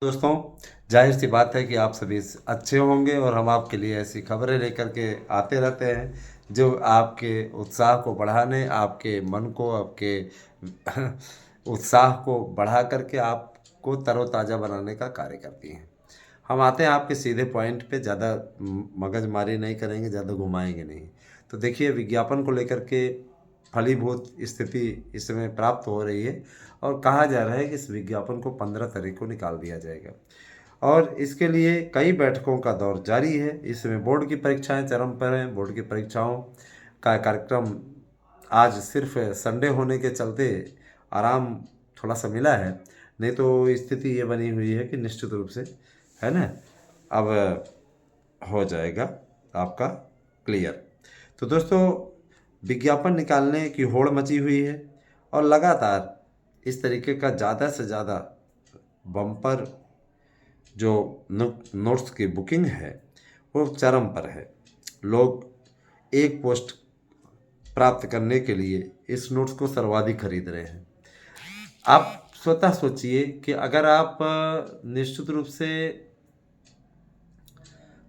दोस्तों, जाहिर सी बात है कि आप सभी अच्छे होंगे और हम आपके लिए ऐसी खबरें लेकर के आते रहते हैं जो आपके उत्साह को बढ़ाने, आपके मन को, आपके उत्साह को बढ़ा करके आपको तरोताज़ा बनाने का कार्य करती हैं। हम आते हैं आपके सीधे पॉइंट पे, ज़्यादा मगजमारी नहीं करेंगे, ज़्यादा घुमाएंगे नहीं। तो देखिए, विज्ञापन को लेकर के फलीभूत स्थिति इस समय प्राप्त हो रही है और कहा जा रहा है कि इस विज्ञापन को 15 तारीख को निकाल दिया जाएगा और इसके लिए कई बैठकों का दौर जारी है। इस समय बोर्ड की परीक्षाएं चरम पर हैं। बोर्ड की परीक्षाओं का कार्यक्रम आज सिर्फ संडे होने के चलते आराम थोड़ा सा मिला है, नहीं तो स्थिति ये बनी हुई है कि निश्चित रूप से, है ना, अब हो जाएगा आपका क्लियर। तो दोस्तों, विज्ञापन निकालने की होड़ मची हुई है और लगातार इस तरीके का ज़्यादा से ज़्यादा बम्पर जो नोट्स की बुकिंग है वो चरम पर है। लोग एक पोस्ट प्राप्त करने के लिए इस नोट्स को सर्वाधिक खरीद रहे हैं। आप स्वतः सोचिए कि अगर आप निश्चित रूप से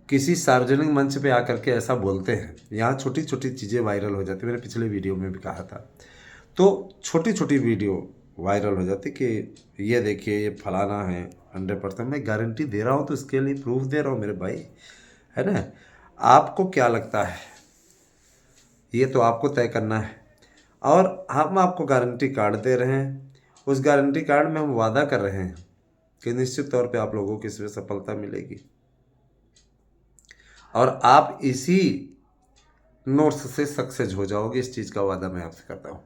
किसी सार्वजनिक मंच पे आकर के ऐसा बोलते हैं, यहाँ छोटी छोटी चीज़ें वायरल हो जाती है। मैंने पिछले वीडियो में भी कहा था, तो छोटी छोटी वीडियो वायरल हो जाती कि ये देखिए ये फलाना है, 100% मैं गारंटी दे रहा हूँ, तो इसके लिए प्रूफ दे रहा हूँ मेरे भाई, है ना। आपको क्या लगता है, ये तो आपको तय करना है। और हम आपको गारंटी कार्ड दे रहे हैं, उस गारंटी कार्ड में हम वादा कर रहे हैं कि निश्चित तौर पे आप लोगों को इसमें सफलता मिलेगी और आप इसी नोट्स से सक्सेस हो जाओगे। इस चीज़ का वादा मैं आपसे करता हूँ।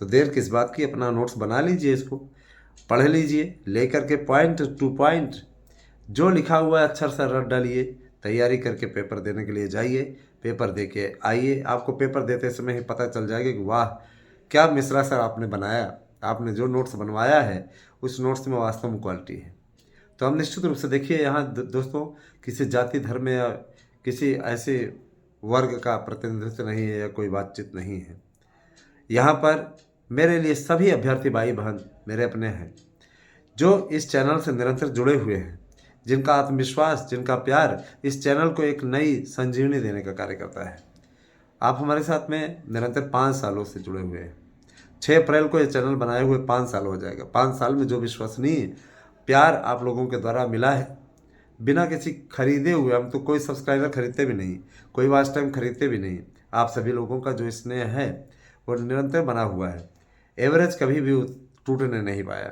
तो देर किस बात की, अपना नोट्स बना लीजिए, इसको पढ़ लीजिए, लेकर के पॉइंट टू पॉइंट जो लिखा हुआ है अक्षर से रट डालिए, तैयारी करके पेपर देने के लिए जाइए, पेपर दे के आइए। आपको पेपर देते समय ही पता चल जाएगा कि वाह क्या मिश्रा सर आपने बनाया, आपने जो नोट्स बनवाया है उस नोट्स में वास्तव में क्वालिटी है। तो हम निश्चित रूप से, देखिए यहाँ दोस्तों, किसी जाति धर्म या किसी ऐसे वर्ग का प्रतिनिधित्व नहीं है या कोई बातचीत नहीं है। यहाँ पर मेरे लिए सभी अभ्यर्थी भाई बहन मेरे अपने हैं जो इस चैनल से निरंतर जुड़े हुए हैं, जिनका आत्मविश्वास, जिनका प्यार इस चैनल को एक नई संजीवनी देने का कार्य करता है। आप हमारे साथ में निरंतर 5 सालों से जुड़े हुए हैं। 6 अप्रैल को ये चैनल बनाए हुए 5 साल हो जाएगा। 5 साल में जो विश्वसनीय प्यार आप लोगों के द्वारा मिला है, बिना किसी खरीदे हुए, हम तो कोई सब्सक्राइबर खरीदते भी नहीं, कोई वॉच टाइम खरीदते भी नहीं, आप सभी लोगों का जो स्नेह है वो निरंतर बना हुआ है। एवरेज कभी भी टूटने नहीं पाया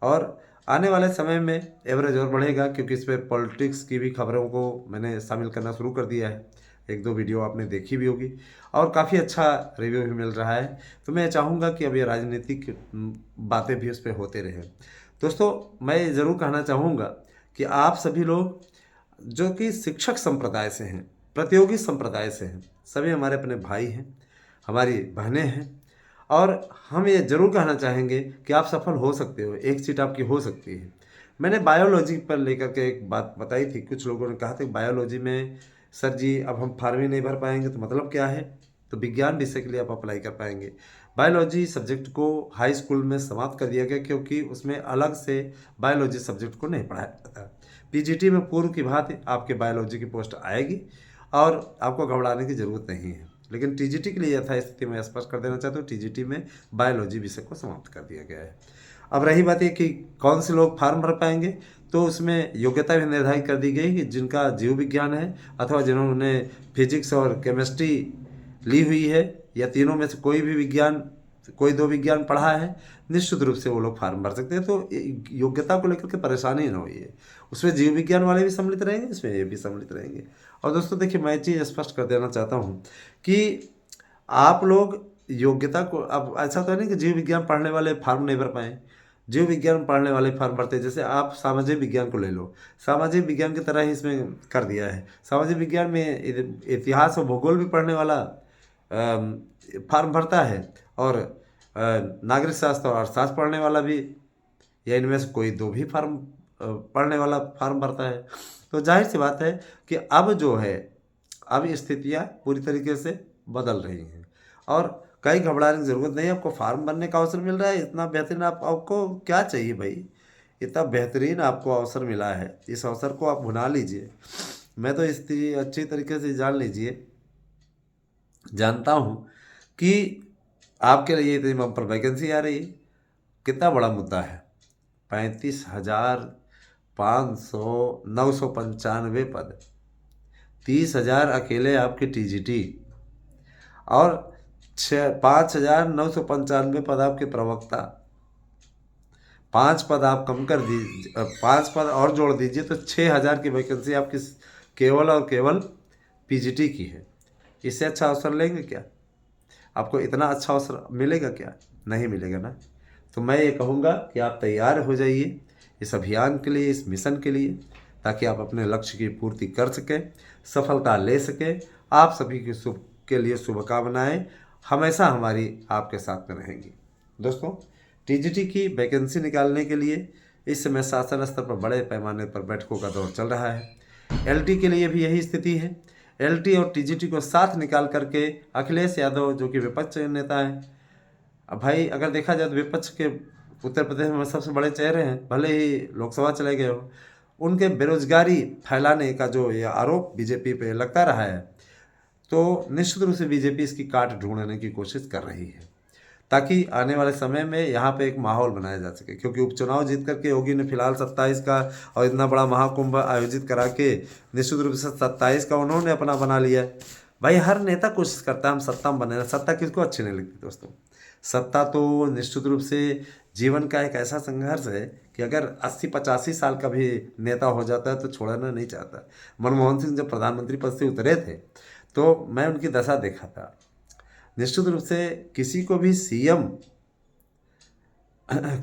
और आने वाले समय में एवरेज और बढ़ेगा, क्योंकि इस पर पॉलिटिक्स की भी खबरों को मैंने शामिल करना शुरू कर दिया है। एक दो वीडियो आपने देखी भी होगी और काफ़ी अच्छा रिव्यू भी मिल रहा है। तो मैं चाहूँगा कि अब ये राजनीतिक बातें भी उस पर होते रहें। दोस्तों, मैं ज़रूर कहना चाहूँगा कि आप सभी लोग जो कि शिक्षक संप्रदाय से हैं, प्रतियोगी संप्रदाय से हैं, सभी हमारे अपने भाई हैं, हमारी बहनें हैं और हम ये ज़रूर कहना चाहेंगे कि आप सफल हो सकते हो, एक सीट आपकी हो सकती है। मैंने बायोलॉजी पर लेकर के एक बात बताई थी। कुछ लोगों ने कहा था कि बायोलॉजी में सर जी अब हम फार्म ही नहीं भर पाएंगे, तो मतलब क्या है, तो विज्ञान विषय के लिए आप अप्लाई कर पाएंगे। बायोलॉजी सब्जेक्ट को हाई स्कूल में समाप्त कर दिया गया, क्योंकि उसमें अलग से बायोलॉजी सब्जेक्ट को नहीं पढ़ाया जाता था। पीजीटी में पूर्व की भांति आपके बायोलॉजी की पोस्ट आएगी और आपको घबराने की ज़रूरत नहीं है। लेकिन टीजीटी के लिए यथास्थिति में स्पष्ट कर देना चाहता हूँ, टीजीटी में बायोलॉजी विषय को समाप्त कर दिया गया है। अब रही बात ये कि कौन से लोग फार्म भर पाएंगे, तो उसमें योग्यता भी निर्धारित कर दी गई कि जिनका जीव विज्ञान है अथवा जिन्होंने फिजिक्स और केमिस्ट्री ली हुई है या तीनों में से कोई भी विज्ञान, कोई 2 विज्ञान पढ़ा है, निश्चित रूप से वो लोग फार्म भर सकते हैं। तो योग्यता को लेकर के परेशानी ना हुई है। उसमें जीव विज्ञान वाले भी सम्मिलित रहेंगे, इसमें ये भी सम्मिलित रहेंगे। और दोस्तों देखिए, मैं चीज़ स्पष्ट कर देना चाहता हूँ कि आप लोग योग्यता को, अब ऐसा तो है नहीं कि जीव विज्ञान पढ़ने वाले फार्म नहीं भर पाए। जीव विज्ञान पढ़ने वाले फार्म भरते हैं। जैसे आप सामाजिक विज्ञान को ले लो, सामाजिक विज्ञान की तरह ही इसमें कर दिया है। सामाजिक विज्ञान में इतिहास और भूगोल भी पढ़ने वाला फार्म भरता है और नागरिक शास्त्र और अर्थशास्त्र पढ़ने वाला भी, या इनमें से कोई 2 भी फार्म पढ़ने वाला फार्म भरता है। तो जाहिर सी बात है कि अब जो है, अब स्थितियाँ पूरी तरीके से बदल रही हैं और कहीं घबराने की ज़रूरत नहीं है। आपको फार्म भरने का अवसर मिल रहा है, इतना बेहतरीन, आपको क्या चाहिए भाई, इतना बेहतरीन आपको अवसर मिला है, इस अवसर को आप भुना लीजिए। मैं तो इस अच्छी तरीके से जानता हूँ कि आपके लिए इतनी बम्पर वैकेंसी आ रही है। कितना बड़ा मुद्दा है, 35,500 995 पद, 30,000 अकेले आपके टीजीटी और 5,995 पद आपके प्रवक्ता। 5 पद आप कम कर दीजिए, 5 पद और जोड़ दीजिए तो 6,000 की वैकेंसी आपकी केवल और केवल पीजीटी की है। इससे अच्छा अवसर लेंगे क्या? आपको इतना अच्छा अवसर मिलेगा क्या? नहीं मिलेगा ना। तो मैं ये कहूँगा कि आप तैयार हो जाइए इस अभियान के लिए, इस मिशन के लिए, ताकि आप अपने लक्ष्य की पूर्ति कर सकें, सफलता ले सकें। आप सभी के लिए शुभकामनाएं हमेशा हमारी आपके साथ में रहेंगी। दोस्तों, टीजीटी की वैकेंसी निकालने के लिए इस समय शासन स्तर पर बड़े पैमाने पर बैठकों का दौर चल रहा है। एलटी के लिए भी यही स्थिति है। एलटी और टीजीटी को साथ निकाल करके अखिलेश यादव, जो कि विपक्ष नेता है, अब भाई अगर देखा जाए तो विपक्ष के उत्तर प्रदेश में सबसे बड़े चेहरे हैं, भले ही लोकसभा चले गए हो, उनके बेरोजगारी फैलाने का जो ये आरोप बीजेपी पे लगता रहा है, तो निश्चित रूप से बीजेपी इसकी काट ढूंढने की कोशिश कर रही है, ताकि आने वाले समय में यहाँ पे एक माहौल बनाया जा सके। क्योंकि उपचुनाव जीत करके योगी ने फिलहाल 27 का और इतना बड़ा महाकुंभ आयोजित करा के निश्चित रूप से 27 का उन्होंने अपना बना लिया है। भाई हर नेता कोशिश करता है हम सत्ता में बने। सत्ता किसको अच्छी नहीं लगती दोस्तों? सत्ता तो निश्चित रूप से जीवन का एक ऐसा संघर्ष है कि अगर 80-85 साल का भी नेता हो जाता है तो छोड़ना नहीं चाहता। मनमोहन सिंह जब प्रधानमंत्री पद से उतरे थे तो मैं उनकी दशा देखा था। निश्चित रूप से किसी को भी सीएम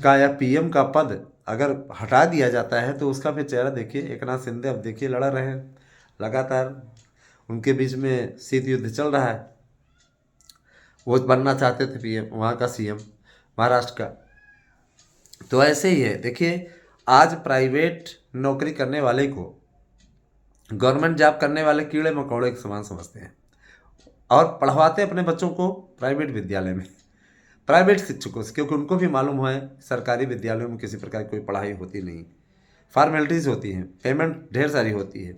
का या पीएम का पद अगर हटा दिया जाता है तो उसका फिर चेहरा देखिए। एकनाथ शिंदे अब देखिए लड़ा रहे हैं लगातार, उनके बीच में शीत युद्ध चल रहा है। वो बनना चाहते थे पीएम, वहाँ का सीएम महाराष्ट्र का। तो ऐसे ही है, देखिए आज प्राइवेट नौकरी करने वाले को गवर्नमेंट जॉब करने वाले कीड़े मकोड़े के समान समझते हैं और पढ़वाते अपने बच्चों को प्राइवेट विद्यालय में, प्राइवेट शिक्षकों से, क्योंकि उनको भी मालूम है सरकारी विद्यालयों में किसी प्रकार की कोई पढ़ाई होती नहीं, फॉर्मेलिटीज़ होती हैं, पेमेंट ढेर सारी होती है।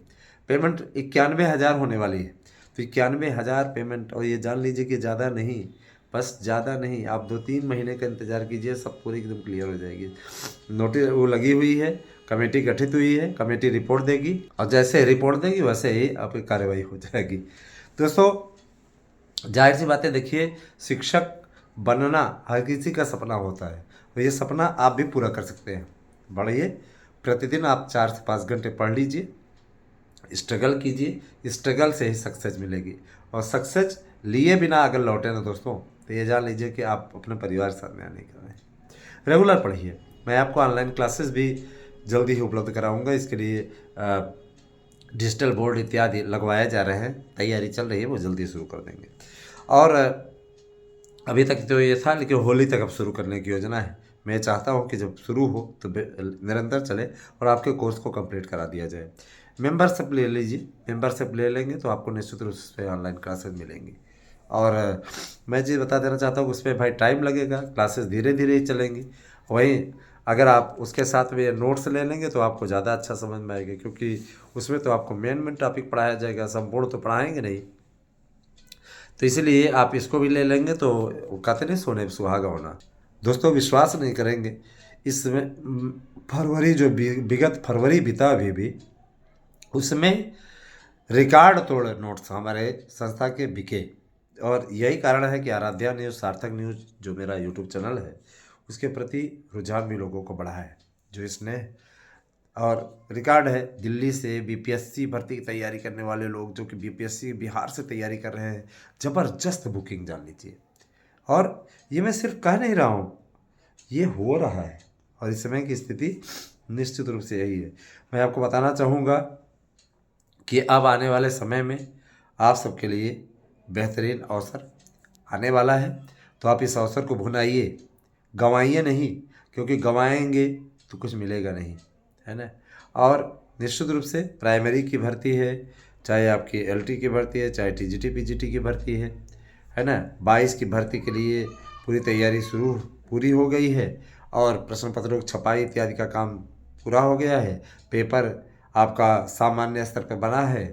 पेमेंट 91,000 होने वाली है, तो 91,000 पेमेंट, और ये जान लीजिए कि ज़्यादा नहीं, बस ज़्यादा नहीं, आप 2-3 महीने का इंतज़ार कीजिए, सब पूरी एकदम क्लियर हो जाएगी। नोटिस वो लगी हुई है, कमेटी गठित हुई है, कमेटी रिपोर्ट देगी और जैसे रिपोर्ट देगी वैसे ही आपकी कार्रवाई हो जाएगी। दोस्तों जाहिर सी बात है, देखिए शिक्षक बनना हर किसी का सपना होता है, तो ये सपना आप भी पूरा कर सकते हैं। बढ़िए, प्रतिदिन आप 4 से 5 घंटे पढ़ लीजिए, स्ट्रगल कीजिए, स्ट्रगल से ही सक्सेस मिलेगी। और सक्सेस लिए बिना अगर लौटे ना दोस्तों, तो ये जान लीजिए कि आप अपने परिवार के साथ न्याय नहीं कर रहे हैं। रेगुलर पढ़िए, मैं आपको ऑनलाइन क्लासेस भी जल्दी ही उपलब्ध कराऊंगा। इसके लिए डिजिटल बोर्ड इत्यादि लगवाए जा रहे हैं, तैयारी चल रही है, वो जल्दी शुरू कर देंगे। और अभी तक तो ये था, लेकिन होली तक अब शुरू करने की योजना है। मैं चाहता हूँ कि जब शुरू हो तो निरंतर चले और आपके कोर्स को कंप्लीट करा दिया जाए। मेंबरशिप ले लीजिए, मेंबरशिप ले लेंगे तो आपको निश्चित रूप से ऑनलाइन क्लासेस मिलेंगी। और मैं जी बता देना चाहता हूँ उस पर भाई टाइम लगेगा, क्लासेस धीरे धीरे ही चलेंगी। वहीं अगर आप उसके साथ में नोट्स ले लेंगे तो आपको ज़्यादा अच्छा समझ में आएगा, क्योंकि उसमें तो आपको मेन टॉपिक पढ़ाया जाएगा, संपूर्ण तो पढ़ाएंगे नहीं। तो इसलिए आप इसको भी ले लेंगे तो कहते नहीं सोने पे सुहागा होना। दोस्तों विश्वास नहीं करेंगे, इसमें फरवरी जो विगत फरवरी बीता अभी भी, उसमें रिकॉर्ड तोड़ नोट्स हमारे संस्था के बिके। और यही कारण है कि आराध्या न्यूज़, सार्थक न्यूज़ जो मेरा यूट्यूब चैनल है, उसके प्रति रुझान भी लोगों को बढ़ा है, जो इसने और रिकॉर्ड है। दिल्ली से बीपीएससी भर्ती की तैयारी करने वाले लोग, जो कि बीपीएससी बिहार से तैयारी कर रहे हैं, ज़बरदस्त बुकिंग जान लीजिए। और ये मैं सिर्फ कह नहीं रहा हूँ, ये हो रहा है और इस समय की स्थिति निश्चित रूप से यही है। मैं आपको बताना चाहूँगा कि अब आने वाले समय में आप सबके लिए बेहतरीन अवसर आने वाला है, तो आप इस अवसर को भुनाइए, गंवाइए नहीं, क्योंकि गंवाएंगे तो कुछ मिलेगा नहीं, है ना। और निश्चित रूप से प्राइमरी की भर्ती है, चाहे आपकी एलटी की भर्ती है, चाहे टीजीटी पीजीटी की भर्ती है ना। 22 की भर्ती के लिए पूरी तैयारी पूरी हो गई है और प्रश्न पत्रों की छपाई इत्यादि का काम पूरा हो गया है, पेपर आपका सामान्य स्तर पर बना है।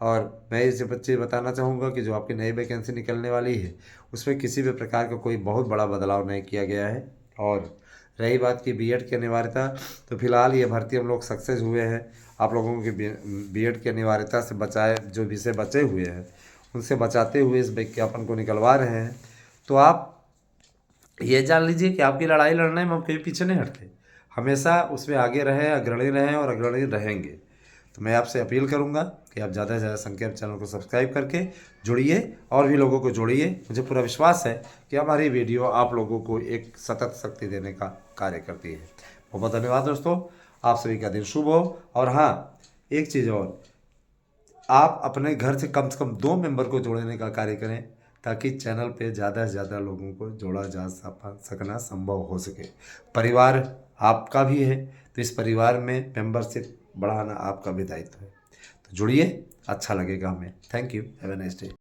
और मैं इस बच्चे बताना चाहूँगा कि जो आपकी नई वैकेंसी निकलने वाली है उसमें किसी भी प्रकार का कोई बहुत बड़ा बदलाव नहीं किया गया है। और रही बात की बीएड की अनिवार्यता, तो फिलहाल ये भर्ती हम लोग सक्सेस हुए हैं। आप लोगों की बीएड की अनिवार्यता से बचाए, जो विषय बचे हुए हैं उनसे बचाते हुए इस विज्ञापन को निकलवा रहे हैं। तो आप ये जान लीजिए कि आपकी लड़ाई लड़ने में हम कभी पीछे नहीं हटते, हमेशा उसमें आगे रहें, अग्रणी रहें और अग्रणी रहेंगे। तो मैं आपसे अपील करूंगा कि आप ज़्यादा से ज़्यादा संख्या में चैनल को सब्सक्राइब करके जुड़िए और भी लोगों को जोड़िए। मुझे पूरा विश्वास है कि हमारी वीडियो आप लोगों को एक सतत शक्ति देने का कार्य करती है। बहुत बहुत धन्यवाद दोस्तों, आप सभी का दिन शुभ हो। और हाँ, एक चीज़ और, आप अपने घर से कम 2 मेंबर को जोड़ने का कार्य करें ताकि चैनल पे ज़्यादा से ज़्यादा लोगों को जोड़ा जा सकना संभव हो सके। परिवार आपका भी है, तो इस परिवार में मेंबरशिप बढ़ाना आपका भी दायित्व है। तो जुड़िए, अच्छा लगेगा हमें। Thank you, have a nice day.